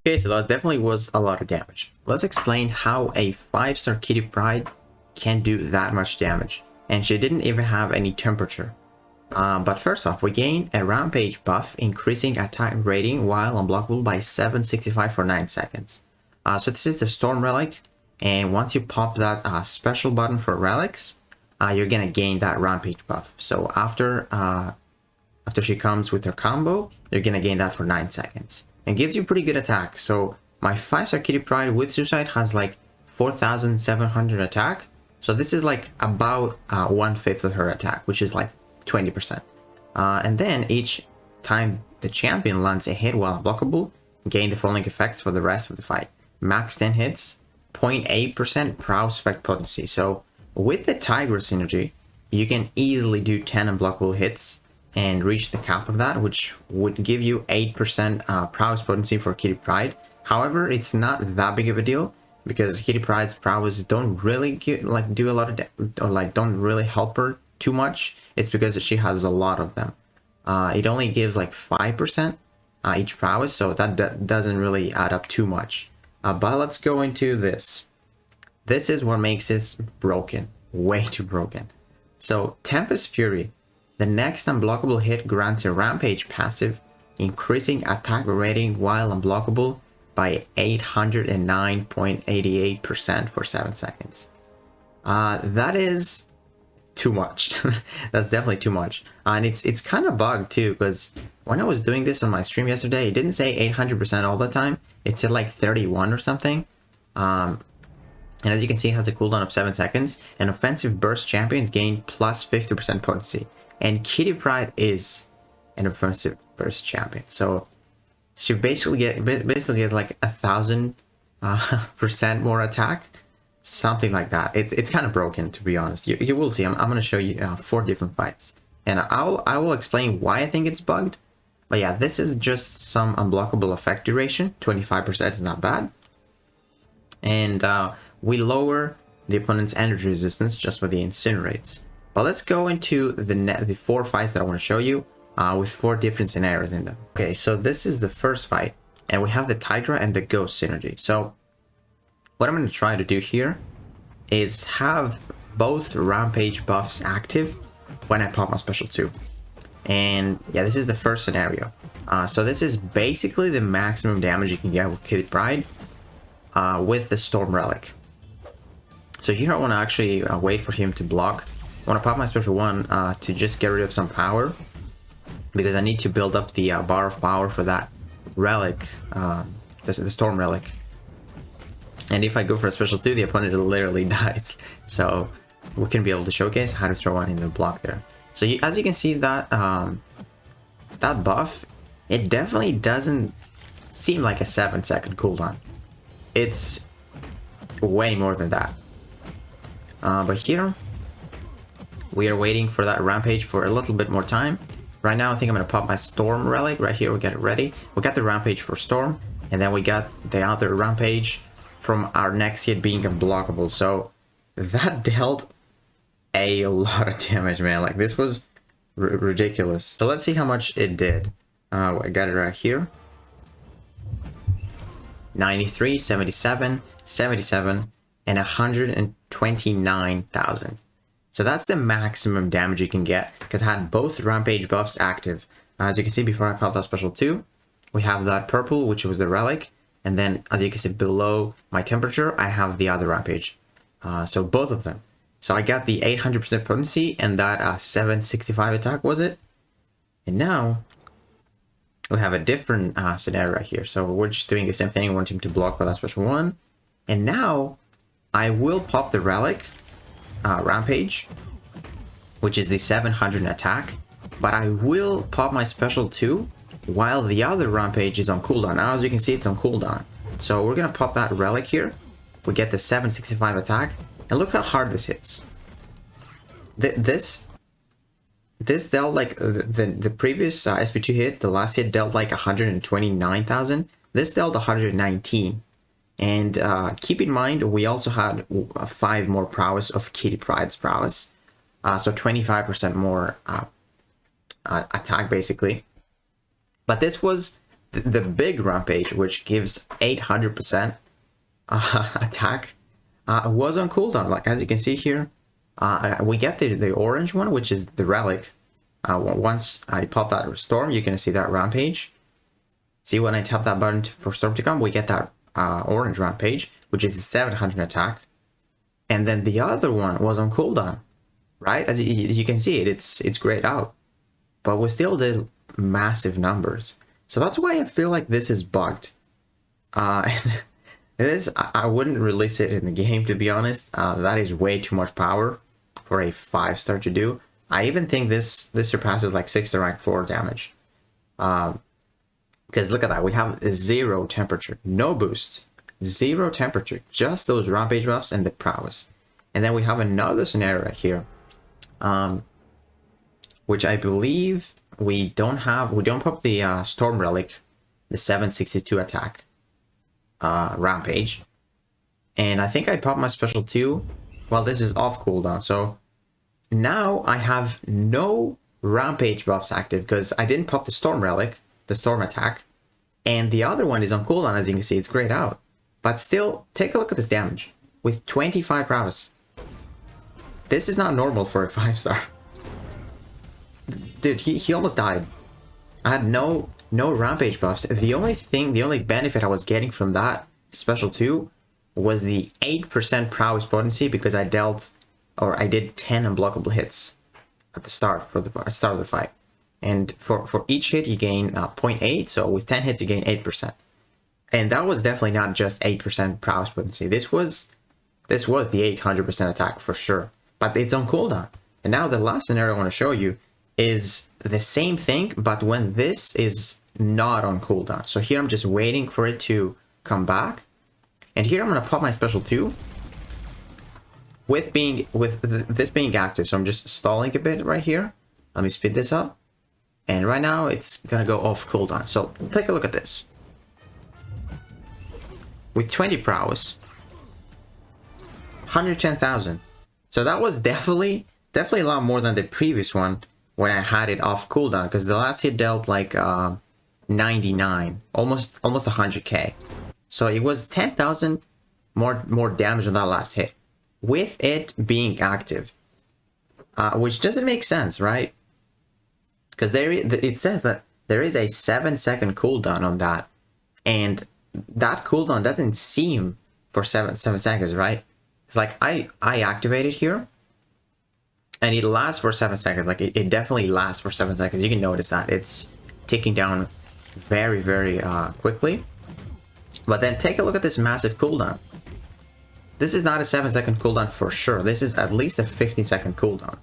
Okay, so that definitely was a lot of damage. Let's explain how a 5-star Kitty Pryde can do that much damage. And she didn't even have any temperature. But first off, we gained a rampage buff, increasing attack rating while unblockable by 765 for 9 seconds. So this is the Storm Relic, and once you pop that special button for relics, you're gonna gain that rampage buff. So after she comes with her combo, you're gonna gain that for 9 seconds. And gives you pretty good attack. So my 5-star Kitty Pryde with Suicide has like 4,700 attack. So this is like about 1/5 of her attack, which is like 20%. And then each time the champion lands a hit while unblockable, gain the following effects for the rest of the fight. Max 10 hits, 0.8% prowess effect potency. So with the Tiger synergy, you can easily do 10 unblockable hits and reach the cap of that, which would give you 8% prowess potency for Kitty Pryde. However, it's not that big of a deal because Kitty Pryde's prowess don't really do a lot of don't really help her too much. It's because she has a lot of them. It only gives like 5% each prowess, so that doesn't really add up too much. But let's go into this. This is what makes it broken, way too broken. So Tempest Fury. The next unblockable hit grants a rampage passive, increasing attack rating while unblockable by 809.88% for 7 seconds. That is too much. That's definitely too much. And it's kind of bugged too, because when I was doing this on my stream yesterday, it didn't say 800% all the time. It said like 31 or something. And as you can see, it has a cooldown of 7 seconds. And offensive burst champions gain plus 50% potency. And Kitty Pryde is an offensive burst champion, so she basically gets like 1,000% more attack, something like that. It's kind of broken, to be honest. You will see. I'm gonna show you 4 different fights, and I will explain why I think it's bugged. But yeah, this is just some unblockable effect duration. 25% is not bad, and we lower the opponent's energy resistance just for the incinerates. But let's go into the 4 fights that I want to show you with 4 different scenarios in them. Okay, so this is the first fight, and we have the Tigra and the Ghost synergy. So what I'm going to try to do here is have both rampage buffs active when I pop my special 2. And yeah, this is the first scenario. So this is basically the maximum damage you can get with Kitty Pryde with the Storm Relic. So here I want to actually wait for him to block. I want to pop my special 1 to just get rid of some power, because I need to build up the bar of power for that relic, the Storm Relic. And if I go for a special 2, the opponent literally dies. So we can be able to showcase how to throw one in the block there. So as you can see, that that buff, it definitely doesn't seem like a 7-second cooldown. It's way more than that. But here we are waiting for that rampage for a little bit more time. Right now, I think I'm going to pop my Storm Relic right here. We'll get it ready. We got the rampage for Storm, and then we got the other rampage from our next hit being unblockable. So that dealt a lot of damage, man. Like, this was ridiculous. So let's see how much it did. I got it right here. 93, 77, 77, and 129,000. So that's the maximum damage you can get, because I had both rampage buffs active. As you can see, before I popped that special 2, we have that purple, which was the relic, and then as you can see below my temperature, I have the other rampage. So both of them. So I got the 800% potency and that 765 attack, was it? And now we have a different scenario right here. So we're just doing the same thing. I want him to block by that special 1, and now I will pop the relic. Rampage, which is the 700 attack, but I will pop my special 2 while the other rampage is on cooldown. Now, as you can see, it's on cooldown. So we're gonna pop that relic here. We get the 765 attack, and look how hard this hits. This dealt like the previous SP2 hit. The last hit dealt like 129,000. This dealt 119. And keep in mind, we also had 5 more prowess of Kitty Pryde's prowess. So 25% more attack, basically. But this was the big rampage, which gives 800% attack, was on cooldown. Like as you can see here, we get the orange one, which is the relic. Once I pop that storm, you're gonna see that rampage. See, when I tap that button for storm to come, we get that orange rampage, which is the 700 attack. And then the other one was on cooldown, right? As you can see, it's grayed out, but we still did massive numbers. So that's why I feel like this is bugged. And it is. I wouldn't release it in the game, to be honest. That is way too much power for a 5-star to do. I even think this surpasses like 6-star rank 4 damage. Because look at that, we have 0 temperature, no boost, 0 temperature, just those rampage buffs and the prowess. And then we have another scenario right here, which I believe we don't pop the storm relic, the 762 attack rampage. And I think I popped my special too. Well, this is off cooldown, so now I have no rampage buffs active because I didn't pop the storm relic, the storm attack, and the other one is on cooldown. As you can see, it's grayed out, but still, take a look at this damage with 25 prowess. This is not normal for a 5-star. Dude, he almost died. I had no rampage buffs. The only benefit I was getting from that special 2 was the 8% prowess potency, because I did 10 unblockable hits at the start of the fight. And for each hit you gain 0.8, so with 10 hits you gain 8%. And that was definitely not just 8% prowess potency. This was the 800% attack for sure. But it's on cooldown. And now the last scenario I want to show you is the same thing, but when this is not on cooldown. So here I'm just waiting for it to come back. And here I'm going to pop my special 2 with this being active. So I'm just stalling a bit right here. Let me speed this up. And right now it's going to go off cooldown. So take a look at this. With 20 prowess, 110,000. So that was definitely a lot more than the previous one when I had it off cooldown, because the last hit dealt like 99, almost 100k. So it was 10,000 more damage on that last hit with it being active, which doesn't make sense, right? Because it says that there is a 7-second cooldown on that, and that cooldown doesn't seem for 7 seconds, right? It's like I activate it here, and it lasts for 7 seconds. Like it definitely lasts for 7 seconds. You can notice that it's ticking down very, very quickly. But then take a look at this massive cooldown. This is not a 7-second cooldown for sure. This is at least a 15-second cooldown,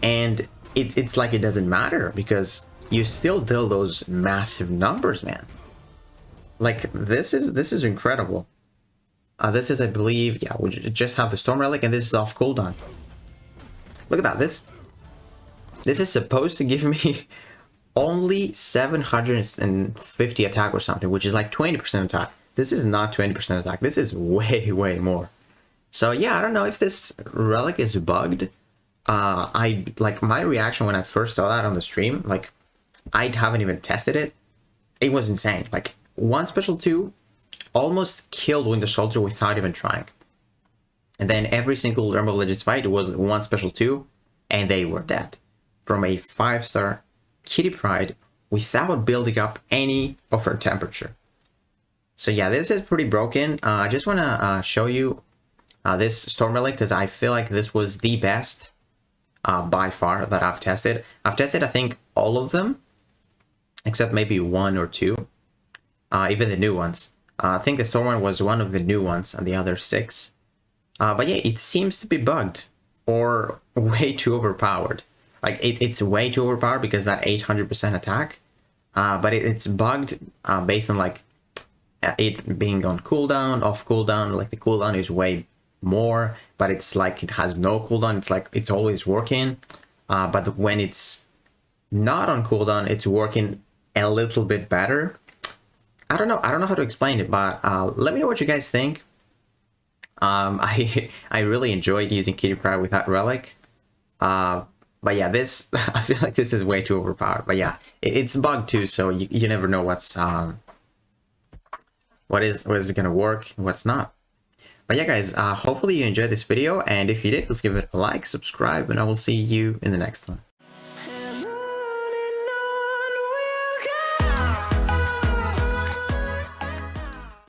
and it's like it doesn't matter because you still deal those massive numbers, man. Like this is incredible. This is, I believe, yeah, we just have the storm relic, and this is off cooldown. Look at that. This is supposed to give me only 750 attack or something, which is like 20% attack. This is not 20% attack. This is way more. So yeah, I don't know if this relic is bugged. Like my reaction when I first saw that on the stream, like I haven't even tested it. It was insane. Like one special 2 almost killed Winter Soldier without even trying. And then every single Rumble Legends fight was one special 2, and they were dead. From a 5-star Kitty Pryde without building up any of her temperature. So yeah, this is pretty broken. I just want to show you this Storm Relic, because I feel like this was the best by far that I've tested. I've tested, I think, all of them, except maybe 1 or 2, even the new ones. I think the Storm one was one of the new ones, and the other 6. But yeah, it seems to be bugged or way too overpowered. Like it's way too overpowered because that 800% attack. But it's bugged based on like it being on cooldown, off cooldown. Like the cooldown is way more, but it's like it has no cooldown. It's like it's always working. But when it's not on cooldown, it's working a little bit better. I don't know how to explain it, but let me know what you guys think. I really enjoyed using Kitty Pryde with that relic. But yeah, this I feel like this is way too overpowered. But yeah, it's bugged too, so you never know what is gonna work and what's not. But yeah, guys, hopefully you enjoyed this video, and if you did, please give it a like, subscribe, and I will see you in the next one.